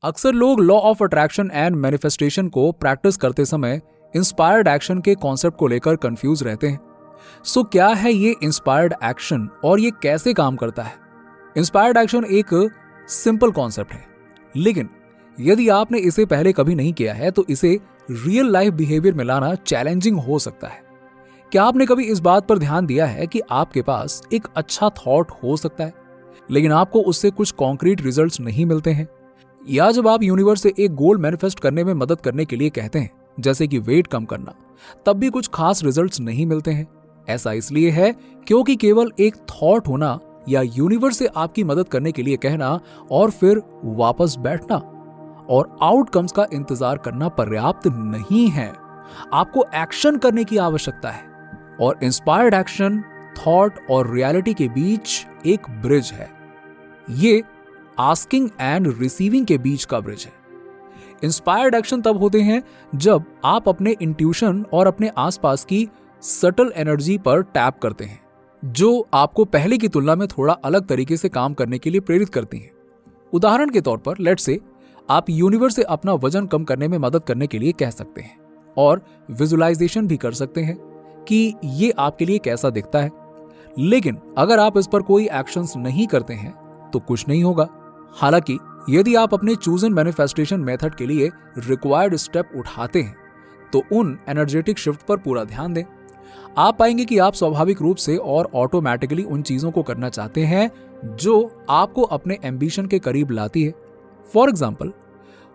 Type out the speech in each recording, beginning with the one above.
अक्सर लोग law of attraction and manifestation को प्रैक्टिस करते समय इंस्पायर्ड एक्शन के कॉन्सेप्ट को लेकर कंफ्यूज रहते हैं। सो क्या है ये इंस्पायर्ड एक्शन और ये कैसे काम करता है? इंस्पायर्ड एक्शन एक सिंपल कॉन्सेप्ट है, लेकिन यदि आपने इसे पहले कभी नहीं किया है तो इसे रियल लाइफ बिहेवियर में लाना चैलेंजिंग हो सकता है। क्या आपने कभी इस बात पर ध्यान दिया है कि आपके पास एक अच्छा थॉट हो सकता है, लेकिन आपको उससे कुछ कॉन्क्रीट रिजल्ट्स नहीं मिलते हैं? या जब आप यूनिवर्स से एक गोल मैनिफेस्ट करने में मदद करने के लिए कहते हैं, जैसे कि वेट कम करना, तब भी कुछ खास रिजल्ट्स नहीं मिलते हैं? ऐसा इसलिए है क्योंकि केवल एक थॉट होना या यूनिवर्स से आपकी मदद करने के लिए कहना और फिर वापस बैठना और आउटकम्स का इंतजार करना पर्याप्त नहीं है। आपको एक्शन करने की आवश्यकता है, और इंस्पायर्ड एक्शन थॉट और रियलिटी के बीच एक ब्रिज है। ये आस्किंग एंड रिसीविंग के बीच का ब्रिज है। इंस्पायर्ड एक्शन तब होते हैं जब आप अपने इंट्यूशन और अपने आसपास की सटल एनर्जी पर टैप करते हैं, जो आपको पहले की तुलना में थोड़ा अलग तरीके से काम करने के लिए प्रेरित करती हैं। उदाहरण के तौर पर लेट्स से आप यूनिवर्स से अपना वजन कम करने में मदद करने के लिए कह सकते हैं और विजुअलाइजेशन भी कर सकते हैं कि ये आपके लिए कैसा दिखता है। लेकिन अगर आप इस पर कोई एक्शंस नहीं करते हैं तो कुछ नहीं होगा। हालांकि यदि आप अपने चूजन मैनिफेस्टेशन मेथड के लिए रिक्वायर्ड स्टेप उठाते हैं तो उन एनर्जेटिक शिफ्ट पर पूरा ध्यान दें। आप पाएंगे कि आप स्वाभाविक रूप से और ऑटोमेटिकली उन चीजों को करना चाहते हैं जो आपको अपने एम्बिशन के करीब लाती है। फॉर एग्जाम्पल,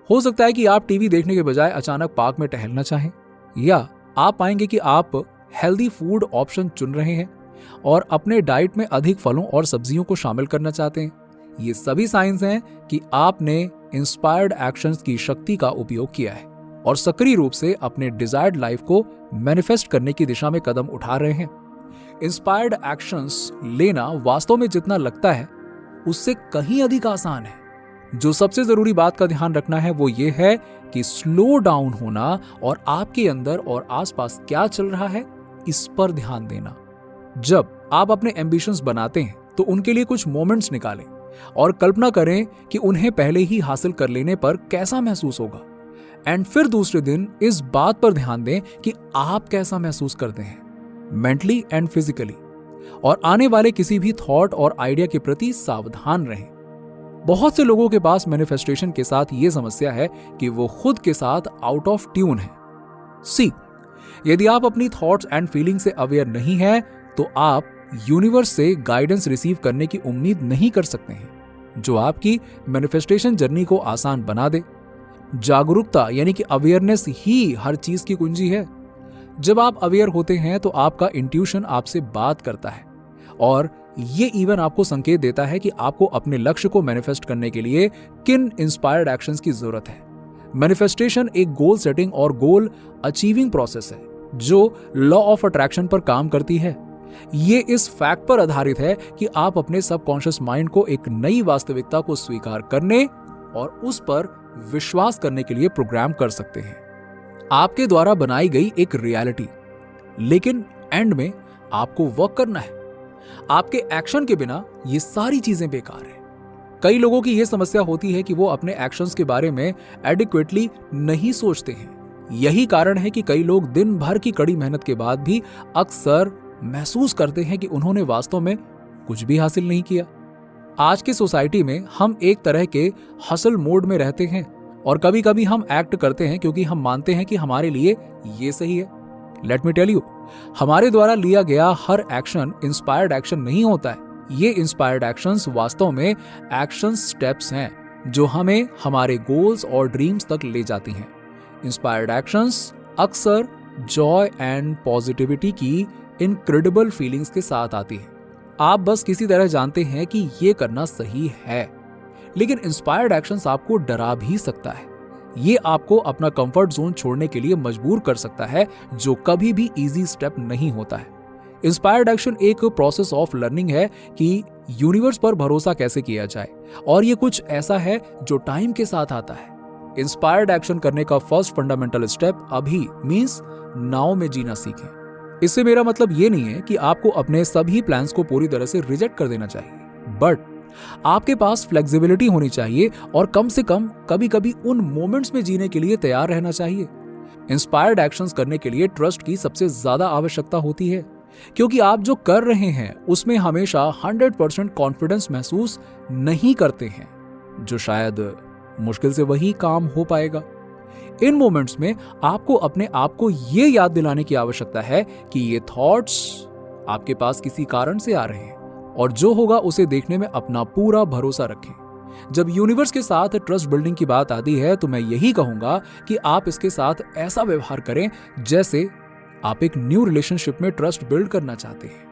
हो सकता है कि आप टीवी देखने के बजाय अचानक पार्क में टहलना चाहें, या आप पाएंगे कि आप हेल्दी फूड ऑप्शन चुन रहे हैं और अपने डाइट में अधिक फलों और सब्जियों को शामिल करना चाहते हैं। ये सभी साइंस हैं कि आपने इंस्पायर्ड एक्शंस की शक्ति का उपयोग किया है और सक्रिय रूप से अपने डिजायर्ड लाइफ को मैनिफेस्ट करने की दिशा में कदम उठा रहे हैं। इंस्पायर्ड एक्शंस लेना वास्तव में जितना लगता है उससे कहीं अधिक आसान है। जो सबसे जरूरी बात का ध्यान रखना है वो ये है कि स्लो डाउन होना और आपके अंदर और आसपास क्या चल रहा है इस पर ध्यान देना। जब आप अपने एम्बिशंस बनाते हैं तो उनके लिए कुछ मोमेंट्स निकालें और कल्पना करें कि उन्हें पहले ही हासिल कर लेने पर कैसा महसूस होगा, एंड फिर दूसरे दिन इस बात पर ध्यान दें कि आप कैसा महसूस करते हैं मेंटली एंड फिजिकली, और आने वाले किसी भी थॉट और आइडिया के प्रति सावधान रहें। बहुत से लोगों के पास मैनिफेस्टेशन के साथ ये समस्या है कि वो खुद के साथ आउट ऑफ ट्यून है। सी, यदि आप अपनी थॉट्स एंड फीलिंग से अवेयर नहीं है तो आप यूनिवर्स से गाइडेंस रिसीव करने की उम्मीद नहीं कर सकते हैं जो आपकी मैनिफेस्टेशन जर्नी को आसान बना दे। जागरूकता यानी कि अवेयरनेस ही हर चीज की कुंजी है। जब आप अवेयर होते हैं तो आपका इंट्यूशन आपसे बात करता है और ये इवन आपको संकेत देता है कि आपको अपने लक्ष्य को मैनिफेस्ट करने के लिए किन इंस्पायर्ड एक्शंस की जरूरत है। मैनिफेस्टेशन एक गोल सेटिंग और गोल अचीविंग प्रोसेस है जो लॉ ऑफ अट्रैक्शन पर काम करती है। ये इस फैक्ट पर आधारित है कि आप अपने सबकॉन्शियस माइंड को एक नई वास्तविकता को स्वीकार करने और उस पर विश्वास करने के लिए प्रोग्राम कर सकते हैं। आपके द्वारा बनाई गई एक रियलिटी, लेकिन एंड में आपको वर्क करना है। आपके एक्शन के बिना ये सारी चीजें बेकार है। कई लोगों की यह समस्या होती है कि वो अपने एक्शंस के बारे में एडिक्वेटली नहीं सोचते हैं। यही कारण है कि कई लोग दिन भर की कड़ी मेहनत के बाद भी अक्सर महसूस करते हैं कि उन्होंने वास्तव में कुछ भी हासिल नहीं किया। आज की सोसाइटी में हम एक तरह के हसल मोड में रहते हैं और कभी कभी हम एक्ट करते हैं क्योंकि हम मानते हैं कि हमारे लिए ये सही है। लेट मी टेल यू, हमारे द्वारा लिया गया हर एक्शन इंस्पायर्ड एक्शन नहीं होता है। ये इंस्पायर्ड एक्शंस वास्तव में एक्शन स्टेप्स हैं जो हमें हमारे गोल्स और ड्रीम्स तक ले जाती हैं। इंस्पायर्ड एक्शंस अक्सर जॉय एंड पॉजिटिविटी की इनक्रेडिबल फीलिंग्स के साथ आती है। आप बस किसी तरह जानते हैं कि ये करना सही है, लेकिन इंस्पायर्ड एक्शंस आपको डरा भी सकता है। ये आपको अपना कंफर्ट जोन छोड़ने के लिए मजबूर कर सकता है, जो कभी भी इजी स्टेप नहीं होता है। इंस्पायर्ड एक्शन एक प्रोसेस ऑफ लर्निंग है कि यूनिवर्स पर भरोसा कैसे किया जाए, और ये कुछ ऐसा है जो टाइम के साथ आता है। इंस्पायर्ड एक्शन करने का फर्स्ट फंडामेंटल स्टेप अभी मींस नाउ में जीना सीखें। इससे मेरा मतलब ये नहीं है कि आपको अपने सभी प्लान्स को पूरी तरह से रिजेक्ट कर देना चाहिए, बट आपके पास फ्लेक्सिबिलिटी होनी चाहिए और कम से कम कभी कभी उन मोमेंट्स में जीने के लिए तैयार रहना चाहिए। इंस्पायर्ड एक्शंस करने के लिए ट्रस्ट की सबसे ज्यादा आवश्यकता होती है, क्योंकि आप जो कर रहे हैं उसमें हमेशा 100% कॉन्फिडेंस महसूस नहीं करते हैं, जो शायद मुश्किल से वही काम हो पाएगा। इन मोमेंट्स में आपको अपने आप को यह याद दिलाने की आवश्यकता है कि ये थॉट्स आपके पास किसी कारण से आ रहे हैं और जो होगा उसे देखने में अपना पूरा भरोसा रखें। जब यूनिवर्स के साथ ट्रस्ट बिल्डिंग की बात आती है तो मैं यही कहूंगा कि आप इसके साथ ऐसा व्यवहार करें जैसे आप एक न्यू रिलेशनशिप में ट्रस्ट बिल्ड करना चाहते हैं।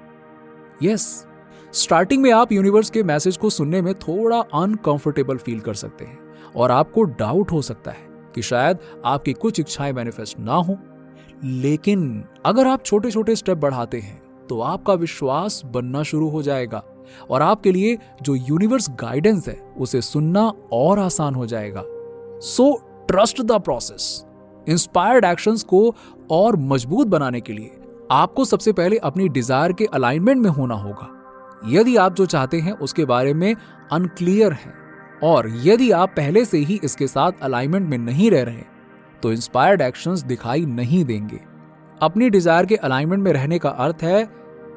यस, स्टार्टिंग में आप यूनिवर्स के मैसेज को सुनने में थोड़ा अनकंफर्टेबल फील कर सकते हैं और आपको डाउट हो सकता है कि शायद आपकी कुछ इच्छाएं मैनिफेस्ट ना हो, लेकिन अगर आप छोटे छोटे स्टेप बढ़ाते हैं तो आपका विश्वास बनना शुरू हो जाएगा और आपके लिए जो यूनिवर्स गाइडेंस है उसे सुनना और आसान हो जाएगा। So trust the process. Inspired actions को और मजबूत बनाने के लिए आपको सबसे पहले अपनी डिजायर के अलाइनमेंट में होना होगा। यदि आप जो चाहते हैं उसके बारे में अनक्लियर हैं और यदि आप पहले से ही इसके साथ अलाइनमेंट में नहीं रह रहे तो इंस्पायर्ड एक्शंस दिखाई नहीं देंगे। अपनी डिजायर के अलाइनमेंट में रहने का अर्थ है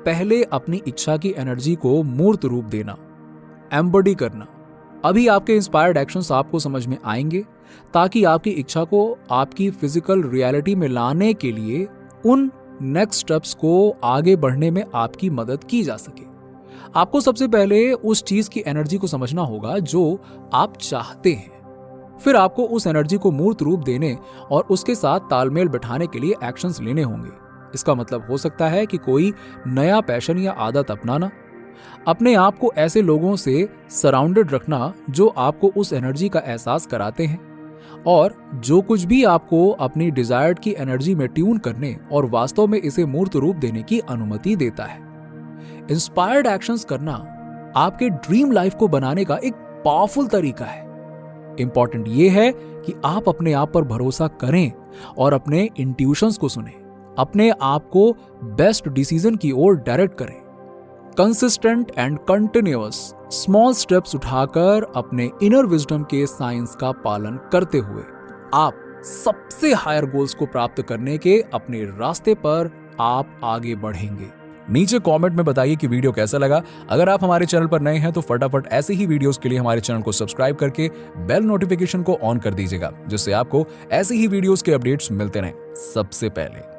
पहले अपनी इच्छा की एनर्जी को मूर्त रूप देना, एम्बॉडी करना। अभी आपके इंस्पायर्ड एक्शंस आपको समझ में आएंगे ताकि आपकी इच्छा को आपकी फिजिकल रियलिटी में लाने के लिए उन नेक्स्ट स्टेप्स को आगे बढ़ने में आपकी मदद की जा सके। आपको सबसे पहले उस चीज की एनर्जी को समझना होगा जो आप चाहते हैं, फिर आपको उस एनर्जी को मूर्त रूप देने और उसके साथ तालमेल बिठाने के लिए एक्शंस लेने होंगे। इसका मतलब हो सकता है कि कोई नया पैशन या आदत अपनाना, अपने आप को ऐसे लोगों से सराउंडेड रखना जो आपको उस एनर्जी का एहसास कराते हैं और जो कुछ भी आपको अपनी डिजायर्ड की एनर्जी में ट्यून करने और वास्तव में इसे मूर्त रूप देने की अनुमति देता है। इंस्पायर्ड एक्शंस करना आपके ड्रीम लाइफ को बनाने का एक पावरफुल तरीका है। इंपॉर्टेंट यह है कि आप अपने आप पर भरोसा करें और अपने इंट्यूशंस को सुनें, अपने आप को बेस्ट डिसीजन की ओर डायरेक्ट करें। Consistent and continuous small steps उठाकर अपने इनर विजडम के साइंस का पालन करते हुए आप सबसे हायर गोल्स को प्राप्त करने के अपने रास्ते पर आप आगे बढ़ेंगे। नीचे कमेंट में बताइए कि वीडियो कैसा लगा। अगर आप हमारे चैनल पर नए हैं तो फटाफट ऐसे ही वीडियोस के लिए हमारे चैनल को सब्सक्राइब करके बेल नोटिफिकेशन को ऑन कर दीजिएगा, जिससे आपको ऐसे ही वीडियोस के अपडेट्स मिलते रहें सबसे पहले।